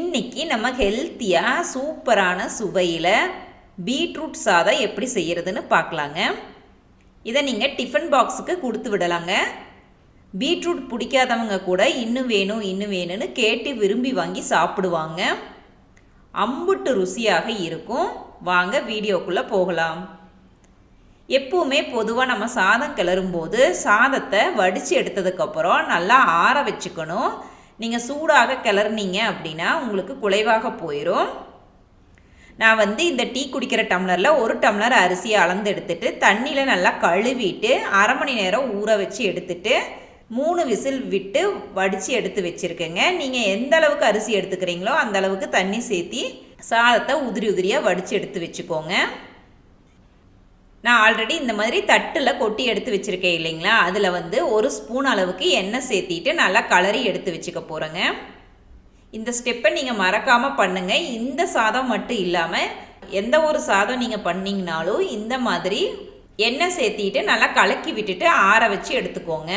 இன்றைக்கி நம்ம ஹெல்த்தியாக சூப்பரான சுவையில் பீட்ரூட் சாதம் எப்படி செய்கிறதுன்னு பார்க்கலாங்க. இதை நீங்கள் டிஃபன் பாக்ஸுக்கு கொடுத்து விடலாங்க. பீட்ரூட் பிடிக்காதவங்க கூட இன்னும் வேணும்னு கேட்டு விரும்பி வாங்கி சாப்பிடுவாங்க. அம்புட்டு ருசியாக இருக்கும். வாங்க வீடியோக்குள்ளே போகலாம். எப்பவுமே பொதுவாக நம்ம சாதம் கிளறும்போது சாதத்தை வடித்து எடுத்ததுக்கப்புறம் நல்லா ஆற வச்சுக்கணும். நீங்கள் சூடாக கிளறினீங்க அப்படின்னா உங்களுக்கு குலைவாக போயிடும். நான் இந்த டீ குடிக்கிற டம்ளரில் 1 டம்ளர் அரிசியை அளந்து எடுத்துட்டு தண்ணியில் நல்லா கழுவிட்டு அரை மணி நேரம் ஊற வச்சு எடுத்துட்டு 3 விசில் விட்டு வடித்து எடுத்து வச்சுருக்கேங்க. நீங்கள் எந்த அளவுக்கு அரிசி எடுத்துக்கிறீங்களோ அந்த அளவுக்கு தண்ணி சேர்த்தி சாதத்தை உதிரியாக வடித்து எடுத்து வச்சுக்கோங்க. நான் ஆல்ரெடி இந்த மாதிரி தட்டில் கொட்டி எடுத்து வச்சுருக்கேன் இல்லைங்களா, அதில் 1 ஸ்பூன் அளவுக்கு எண்ணெய் சேர்த்திட்டு நல்லா கலரி எடுத்து வச்சுக்க போகிறேங்க. இந்த ஸ்டெப்பை நீங்கள் மறக்காமல் பண்ணுங்கள். இந்த சாதம் மட்டும் இல்லாமல் எந்த ஒரு சாதம் நீங்கள் பண்ணிங்கனாலும் இந்த மாதிரி எண்ணெய் சேர்த்திட்டு நல்லா கலக்கி விட்டுட்டு ஆற வச்சு எடுத்துக்கோங்க.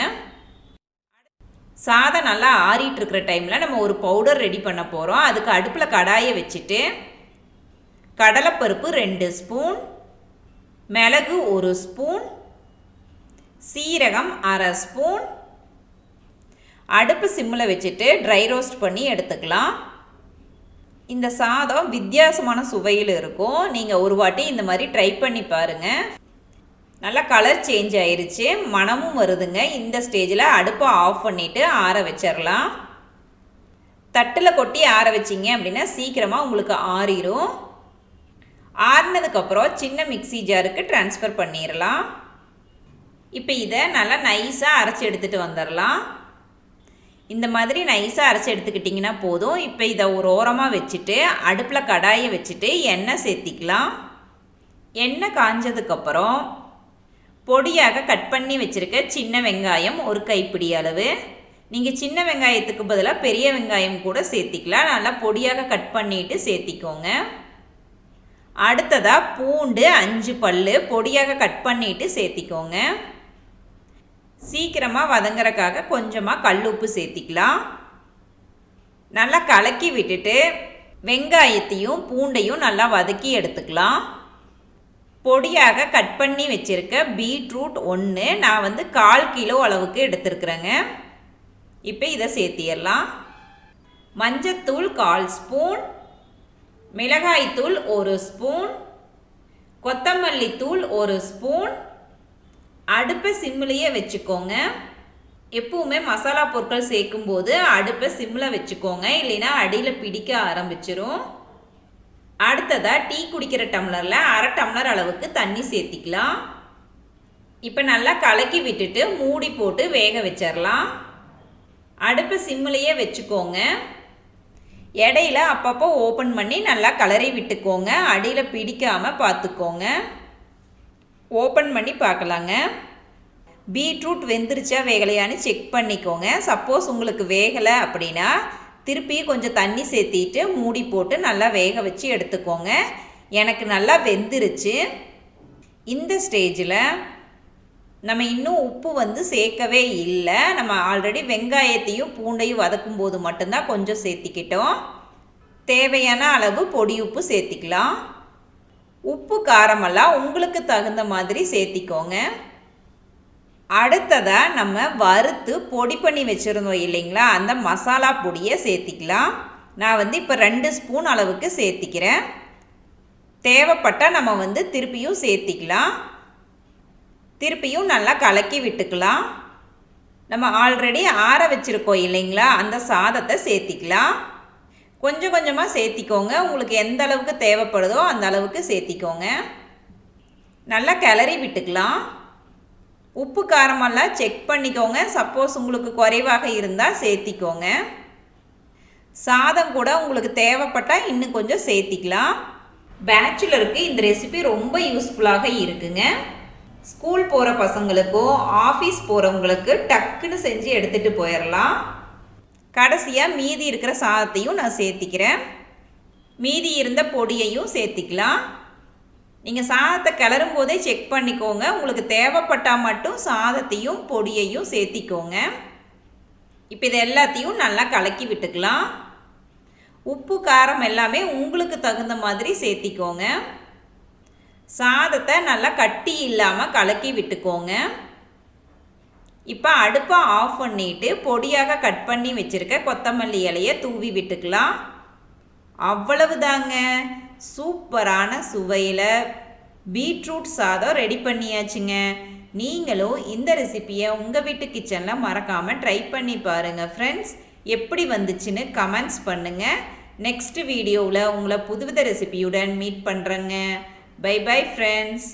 சாதம் நல்லா ஆறிட்டு இருக்கிற டைமில் நம்ம ஒரு பவுடர் ரெடி பண்ண போகிறோம். அதுக்கு அடுப்பில் கடாயை வச்சுட்டு கடலைப்பருப்பு 2 ஸ்பூன், மிளகு 1 ஸ்பூன், சீரகம் அரை ஸ்பூன், அடுப்பு சிம்மில் வச்சுட்டு ட்ரை ரோஸ்ட் பண்ணி எடுத்துக்கலாம். இந்த சாதம் வித்தியாசமான சுவையில் இருக்கும். நீங்கள் ஒரு வாட்டி இந்த மாதிரி ட்ரை பண்ணி பாருங்கள். நல்லா கலர் சேஞ்ச் ஆயிருச்சு, மணமும் வருதுங்க. இந்த ஸ்டேஜில் அடுப்பை ஆஃப் பண்ணிவிட்டு ஆற வச்சிடலாம். தட்டில் கொட்டி ஆற வச்சிங்க அப்படின்னா சீக்கிரமாக உங்களுக்கு ஆறிடும். ஆறினதுக்கப்புறம் சின்ன மிக்சி ஜாருக்கு ட்ரான்ஸ்ஃபர் பண்ணிடலாம். இப்போ இதை நல்லா நைஸாக அரைச்சி எடுத்துகிட்டு வந்துடலாம். இந்த மாதிரி நைஸாக அரைச்சி எடுத்துக்கிட்டிங்கன்னா போதும். இப்போ இதை ஒரு ஓரமாக வச்சுட்டு அடுப்பில் கடாயை வச்சுட்டு எண்ணெய் சேர்த்திக்கலாம். எண்ணெய் காஞ்சதுக்கப்புறம் பொடியாக கட் பண்ணி வச்சுருக்க சின்ன வெங்காயம் 1 கைப்பிடி அளவு. நீங்கள் சின்ன வெங்காயத்துக்கு பதிலாக பெரிய வெங்காயம் கூட சேர்த்திக்கலாம். நல்லா பொடியாக கட் பண்ணிவிட்டு சேர்த்திக்கோங்க. அடுத்ததாக பூண்டு 5 பல்லு பொடியாக கட் பண்ணிவிட்டு சேர்த்திக்கோங்க. சீக்கிரமாக வதங்குறதுக்காக கொஞ்சமாக கல்லுப்பு சேர்த்திக்கலாம். நல்லா கலக்கி விட்டுட்டு வெங்காயத்தையும் பூண்டையும் நல்லா வதக்கி எடுத்துக்கலாம். பொடியாக கட் பண்ணி வச்சுருக்க பீட்ரூட் 1 நான் 1/4 கிலோ அளவுக்கு எடுத்துருக்குறேங்க. இப்போ இதை சேர்த்திடலாம். மஞ்சத்தூள் 1/4 ஸ்பூன், மிளகாய்த்தூள் 1 ஸ்பூன், கொத்தமல்லி தூள் 1 ஸ்பூன். அடுப்பை சிம்மிலேயே வச்சுக்கோங்க. எப்பவுமே மசாலா பொருட்கள் சேர்க்கும்போது அடுப்பை சிம்மில் வச்சுக்கோங்க, இல்லைன்னா அடியில் பிடிக்க ஆரம்பிச்சிரும். அடுத்ததாக டீ குடிக்கிற டம்ளரில் அரை டம்ளர் அளவுக்கு தண்ணி சேர்த்திக்கலாம். இப்போ நல்லா கலக்கி விட்டுட்டு மூடி போட்டு வேக வச்சிடலாம். அடுப்பை சிம்மிலேயே வச்சுக்கோங்க. இடையில அப்பப்போ ஓப்பன் பண்ணி நல்லா கலரி விட்டுக்கோங்க. அடியில் பிடிக்காமல் பார்த்துக்கோங்க. ஓப்பன் பண்ணி பார்க்கலாங்க. பீட்ரூட் வெந்துருச்சா வேகலையான்னு செக் பண்ணிக்கோங்க. சப்போஸ் உங்களுக்கு வேகலை அப்படின்னா திருப்பி கொஞ்சம் தண்ணி சேர்த்திட்டு மூடி போட்டு நல்லா வேக வச்சு எடுத்துக்கோங்க. எனக்கு நல்லா வெந்துருச்சு. இந்த ஸ்டேஜில் நம்ம இன்னும் உப்பு சேர்க்கவே இல்லை. நம்ம ஆல்ரெடி வெங்காயத்தையும் பூண்டையும் வதக்கும் போது மட்டும்தான் கொஞ்சம் சேர்த்திக்கிட்டோம். தேவையான அளவு பொடி உப்பு சேர்த்திக்கலாம். உப்பு காரமெல்லாம் உங்களுக்கு தகுந்த மாதிரி சேர்த்திக்கோங்க. அடுத்ததாக நம்ம வறுத்து பொடி பண்ணி வச்சுருந்தோம் இல்லைங்களா, அந்த மசாலா பொடியை சேர்த்திக்கலாம். நான் இப்போ 2 ஸ்பூன் அளவுக்கு சேர்த்திக்கிறேன். தேவைப்பட்டால் நம்ம திருப்பியும் சேர்த்திக்கலாம். திருப்பியும் நல்லா கலக்கி விட்டுக்கலாம். நம்ம ஆல்ரெடி ஆற வச்சுருக்கோம் இல்லைங்களா, அந்த சாதத்தை சேர்த்திக்கலாம். கொஞ்சம் கொஞ்சமாக சேர்த்திக்கோங்க. உங்களுக்கு எந்த அளவுக்கு தேவைப்படுதோ அந்த அளவுக்கு சேர்த்திக்கோங்க. நல்லா கிளறி விட்டுக்கலாம். உப்பு காரமெல்லாம் செக் பண்ணிக்கோங்க. சப்போஸ் உங்களுக்கு குறைவாக இருந்தால் சேர்த்திக்கோங்க. சாதம் கூட உங்களுக்கு தேவைப்பட்டால் இன்னும் கொஞ்சம் சேர்த்திக்கலாம். பேச்சுலருக்கு இந்த ரெசிபி ரொம்ப யூஸ்ஃபுல்லாக இருக்குங்க. ஸ்கூல் போகிற பசங்களுக்கோ ஆஃபீஸ் போகிறவங்களுக்கு டக்குன்னு செஞ்சு எடுத்துகிட்டு போயிடலாம். கடைசியாக மீதி இருக்கிற சாதத்தையும் நான் சேர்த்திக்கிறேன். மீதி இருந்த பொடியையும் சேர்த்திக்கலாம். நீங்கள் சாதத்தை கிளறும் போதே செக் பண்ணிக்கோங்க. உங்களுக்கு தேவைப்பட்டால் மட்டும் சாதத்தையும் பொடியையும் சேர்த்திக்கோங்க. இப்போ இது எல்லாத்தையும் நல்லா கலக்கி விட்டுக்கலாம். உப்பு காரம் எல்லாமே உங்களுக்கு தகுந்த மாதிரி சேர்த்திக்கோங்க. சாதத்தை நல்லா கட்டி இல்லாமல் கலக்கி விட்டுக்கோங்க. இப்போ அடுப்பை ஆஃப் பண்ணிட்டு பொடியாக கட் பண்ணி வச்சுருக்க கொத்தமல்லி இலையை தூவி விட்டுக்கலாம். அவ்வளவுதாங்க, சூப்பரான சுவையில் பீட்ரூட் சாதம் ரெடி பண்ணியாச்சுங்க. நீங்களும் இந்த ரெசிபியை உங்கள் வீட்டு கிச்சனில் மறக்காமல் ட்ரை பண்ணி பாருங்கள் ஃப்ரெண்ட்ஸ். எப்படி வந்துச்சுன்னு கமெண்ட்ஸ் பண்ணுங்கள். நெக்ஸ்ட் வீடியோவில் உங்களை புதுவித ரெசிபியுடன் மீட் பண்ணுறேங்க. Bye bye friends.